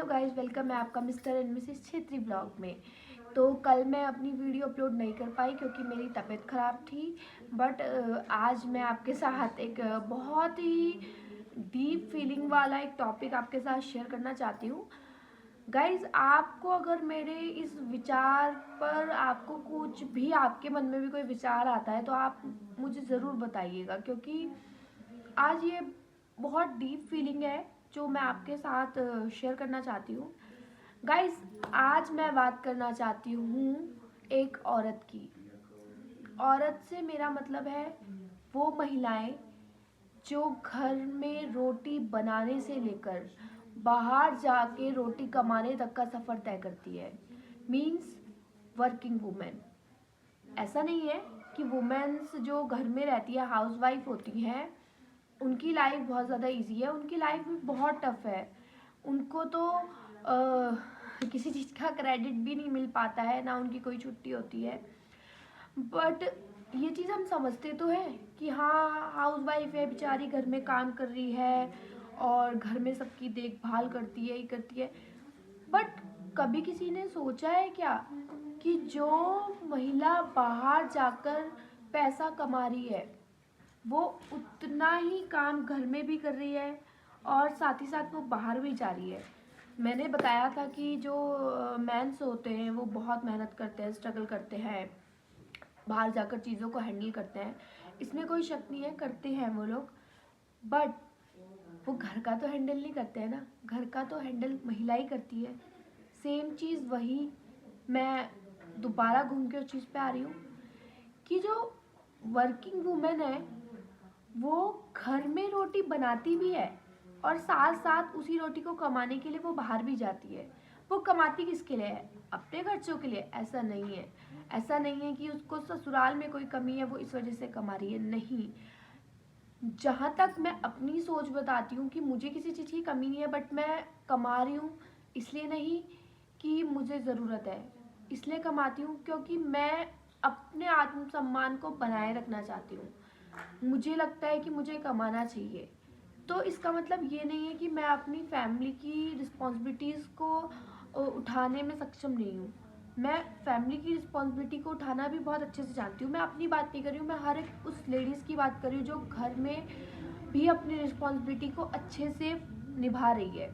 Hello guys, welcome है आपका mister and Mrs Chhetri blog में। तो कल मैं अपनी वीडियो अपलोड नहीं कर पाई क्योंकि मेरी तबीयत ख़राब थी। बट आज मैं आपके साथ एक बहुत ही डीप फीलिंग वाला एक टॉपिक आपके साथ शेयर करना चाहती हूँ। गाइस, आपको अगर मेरे इस विचार पर आपको कुछ भी आपके मन में भी कोई विचार आता है तो आप मुझे ज़रूर बताइएगा, क्योंकि आज ये बहुत डीप फीलिंग है जो मैं आपके साथ शेयर करना चाहती हूँ। गाइस, आज मैं बात करना चाहती हूँ एक औरत की। औरत से मेरा मतलब है वो महिलाएं जो घर में रोटी बनाने से लेकर बाहर जाके रोटी कमाने तक का सफ़र तय करती है। Means working women. ऐसा नहीं है कि वुमेन्स जो घर में रहती है, हाउसवाइफ होती हैं, उनकी लाइफ बहुत ज़्यादा इजी है। उनकी लाइफ भी बहुत टफ है। उनको तो किसी चीज़ का क्रेडिट भी नहीं मिल पाता है, ना उनकी कोई छुट्टी होती है। बट ये चीज़ हम समझते तो हैं कि हाँ, हाउस वाइफ है बेचारी, घर में काम कर रही है और घर में सबकी देखभाल करती है, ये करती है। बट कभी किसी ने सोचा है क्या कि जो महिला बाहर जाकर पैसा कमा रही है वो उतना ही काम घर में भी कर रही है और साथ ही साथ वो बाहर भी जा रही है। मैंने बताया था कि जो मेंस होते हैं वो बहुत मेहनत करते हैं, स्ट्रगल करते हैं, बाहर जाकर चीज़ों को हैंडल करते हैं। इसमें कोई शक नहीं है, करते हैं वो लोग। बट वो घर का तो हैंडल नहीं करते हैं ना, घर का तो हैंडल महिला ही करती है। सेम चीज़ वही मैं दोबारा घूम के उस चीज़ पे आ रही हूँ कि जो वर्किंग वुमेन है वो घर में रोटी बनाती भी है और साथ साथ उसी रोटी को कमाने के लिए वो बाहर भी जाती है। वो कमाती किसके लिए है? अपने खर्चों के लिए। ऐसा नहीं है, ऐसा नहीं है कि उसको ससुराल में कोई कमी है वो इस वजह से कमा रही है, नहीं। जहाँ तक मैं अपनी सोच बताती हूँ कि मुझे किसी चीज़ की कमी नहीं है, बट मैं कमा रही हूँ इसलिए नहीं कि मुझे ज़रूरत है, इसलिए कमाती हूँ क्योंकि मैं अपने आत्मसम्मान को बनाए रखना चाहती हूँ। मुझे लगता है कि मुझे कमाना चाहिए। तो इसका मतलब ये नहीं है कि मैं अपनी फैमिली की रिस्पॉन्सिबिलिटीज़ को उठाने में सक्षम नहीं हूँ। मैं फैमिली की रिस्पॉन्सिबिलिटी को उठाना भी बहुत अच्छे से जानती हूँ। मैं अपनी बात नहीं कर रही हूँ, मैं हर एक उस लेडीज़ की बात कर रही हूँ जो घर में भी अपनी रिस्पॉन्सिबिलिटी को अच्छे से निभा रही है।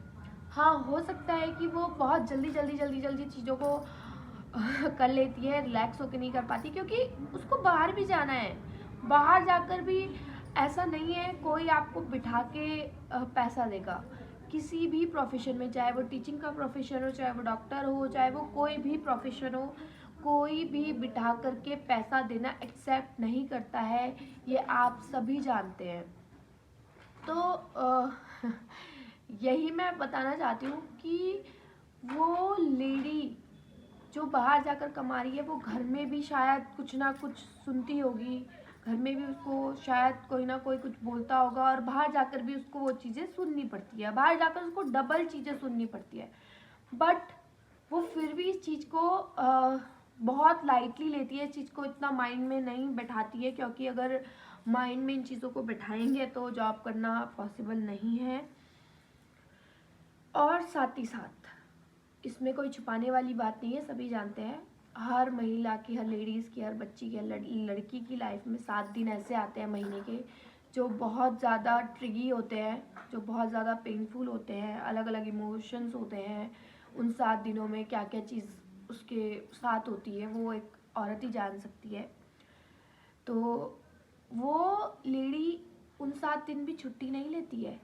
हाँ, हो सकता है कि वो बहुत जल्दी चीज़ों को कर लेती है, रिलैक्स होकर नहीं कर पाती क्योंकि उसको बाहर भी जाना है। बाहर जाकर भी ऐसा नहीं है कोई आपको बिठा के पैसा देगा। किसी भी प्रोफेशन में, चाहे वो टीचिंग का प्रोफेशन हो, चाहे वो डॉक्टर हो, चाहे वो कोई भी प्रोफेशन हो, कोई भी बिठा करके पैसा देना एक्सेप्ट नहीं करता है। ये आप सभी जानते हैं। तो यही मैं बताना चाहती हूँ कि वो लेडी जो बाहर जाकर कमा रही है वो घर में भी शायद कुछ ना कुछ सुनती होगी, घर में भी उसको शायद कोई ना कोई कुछ बोलता होगा और बाहर जाकर भी उसको वो चीज़ें सुननी पड़ती है, बाहर जाकर उसको डबल चीज़ें सुननी पड़ती है। बट वो फिर भी इस चीज़ को बहुत लाइटली लेती है, इस चीज़ को इतना माइंड में नहीं बैठाती है, क्योंकि अगर माइंड में इन चीज़ों को बैठाएंगे तो जॉब करना पॉसिबल नहीं है। और साथ ही साथ इसमें कोई छुपाने वाली बात नहीं है, सभी जानते हैं। हर महिला की, हर लेडीज़ की, हर बच्ची की, हर लड़की की लाइफ में 7 दिन ऐसे आते हैं महीने के जो बहुत ज़्यादा ट्रिगी होते हैं, जो बहुत ज़्यादा पेनफुल होते हैं, अलग अलग इमोशंस होते हैं। उन 7 दिनों में क्या क्या चीज़ उसके साथ होती है वो एक औरत ही जान सकती है। तो वो लेडी उन 7 दिन भी छुट्टी नहीं लेती है।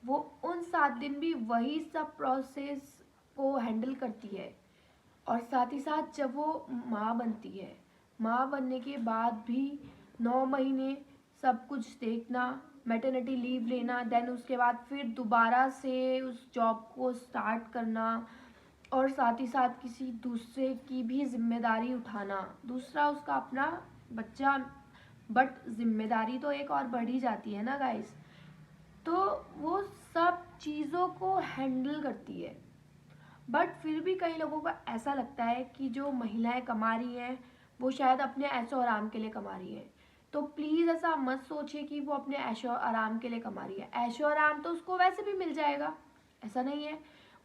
वो उन 7 दिन भी वही सब प्रोसेस को हैंडल करती है। और साथ ही साथ जब वो माँ बनती है, माँ बनने के बाद भी 9 महीने सब कुछ देखना, मैटरनिटी लीव लेना, देन उसके बाद फिर दोबारा से उस जॉब को स्टार्ट करना और साथ ही साथ किसी दूसरे की भी जिम्मेदारी उठाना, दूसरा उसका अपना बच्चा। बट जिम्मेदारी तो एक और बढ़ ही जाती है ना गाइस। तो वो सब चीज़ों को हैंडल करती है। बट फिर भी कई लोगों को ऐसा लगता है कि जो महिलाएं कमा रही हैं वो शायद अपने ऐशो आराम के लिए कमा रही हैं। तो प्लीज़ ऐसा मत सोचिए कि वो अपने ऐशो आराम के लिए कमा रही है। ऐशो आराम तो उसको वैसे भी मिल जाएगा, ऐसा नहीं है।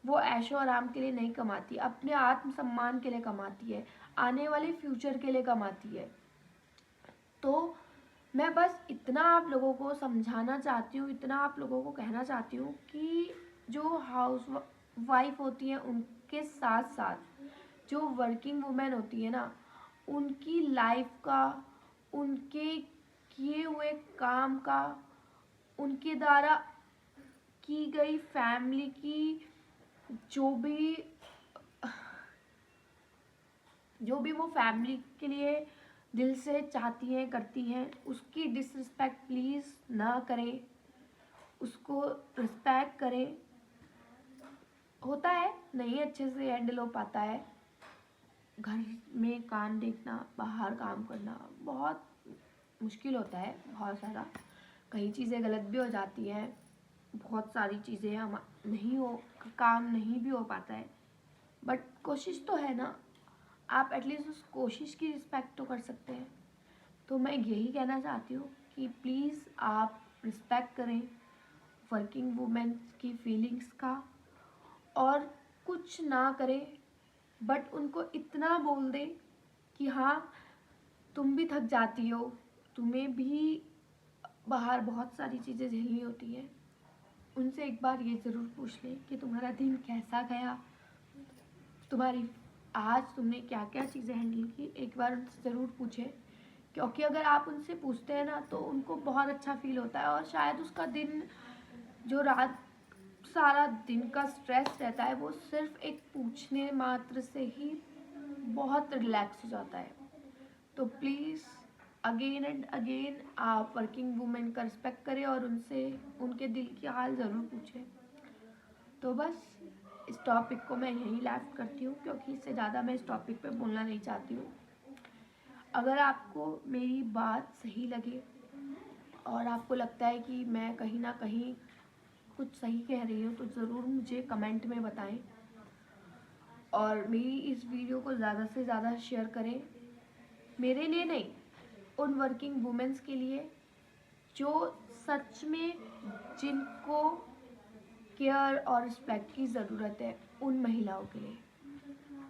वो ऐशो आराम के लिए नहीं कमाती, अपने आत्मसम्मान के लिए कमाती है, आने वाले फ्यूचर के लिए कमाती है। तो मैं बस इतना आप लोगों को समझाना चाहती हूँ, इतना आप लोगों को कहना चाहती हूँ कि जो हाउस वाइफ होती हैं उनके साथ साथ जो वर्किंग वुमेन होती है ना, उनकी लाइफ का, उनके किए हुए काम का, उनके द्वारा की गई फैमिली की जो भी वो फैमिली के लिए दिल से चाहती हैं, करती हैं, उसकी डिसरिस्पेक्ट प्लीज़ ना करें, उसको रिस्पेक्ट करें। होता है नहीं अच्छे से हैंडल हो पाता है, घर में काम देखना, बाहर काम करना बहुत मुश्किल होता है, बहुत सारा, कई चीज़ें गलत भी हो जाती हैं, बहुत सारी चीज़ें हम काम नहीं भी हो पाता है, बट कोशिश तो है ना, आप एटलीस्ट उस कोशिश की रिस्पेक्ट तो कर सकते हैं। तो मैं यही कहना चाहती हूँ कि प्लीज़ आप रिस्पेक्ट करें वर्किंग वुमेन की फीलिंग्स का, और कुछ ना करें, बट उनको इतना बोल दें कि हाँ तुम भी थक जाती हो, तुम्हें भी बाहर बहुत सारी चीज़ें झेलनी होती हैं। उनसे एक बार ये ज़रूर पूछ लें कि तुम्हारा दिन कैसा गया, तुम्हारी आज तुमने क्या क्या चीज़ें हैंडल की, एक बार उनसे ज़रूर पूछें। क्योंकि अगर आप उनसे पूछते हैं ना तो उनको बहुत अच्छा फील होता है, और शायद उसका दिन, जो रात सारा दिन का स्ट्रेस रहता है, वो सिर्फ एक पूछने मात्र से ही बहुत रिलैक्स हो जाता है। तो प्लीज़ अगेन एंड अगेन आप वर्किंग वुमेन का रिस्पेक्ट करें और उनसे उनके दिल की हाल ज़रूर पूछें। तो बस इस टॉपिक को मैं यहीं लैफ्ट करती हूँ, क्योंकि इससे ज़्यादा मैं इस टॉपिक पे बोलना नहीं चाहती हूँ। अगर आपको मेरी बात सही लगे और आपको लगता है कि मैं कहीं ना कहीं कुछ सही कह रही हूँ, तो ज़रूर मुझे कमेंट में बताएं, और मेरी इस वीडियो को ज़्यादा से ज़्यादा शेयर करें, मेरे लिए नहीं, उन वर्किंग वुमेन्स के लिए जो सच में, जिनको केयर और रिस्पेक्ट की ज़रूरत है, उन महिलाओं के लिए।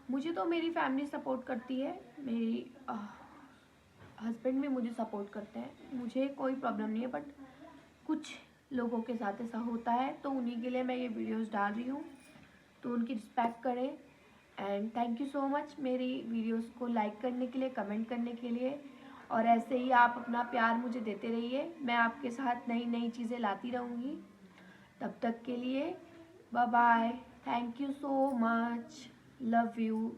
मुझे तो मेरी फैमिली सपोर्ट करती है, मेरी हस्बैंड भी मुझे सपोर्ट करते हैं, मुझे कोई प्रॉब्लम नहीं है, बट कुछ लोगों के साथ ऐसा होता है, तो उन्हीं के लिए मैं ये वीडियोस डाल रही हूँ। तो उनकी रिस्पेक्ट करें, and thank you so much मेरी वीडियोस को लाइक करने के लिए, कमेंट करने के लिए, और ऐसे ही आप अपना प्यार मुझे देते रहिए। मैं आपके साथ नई नई चीज़ें लाती रहूँगी। तब तक के लिए bye bye, thank you so much, love you.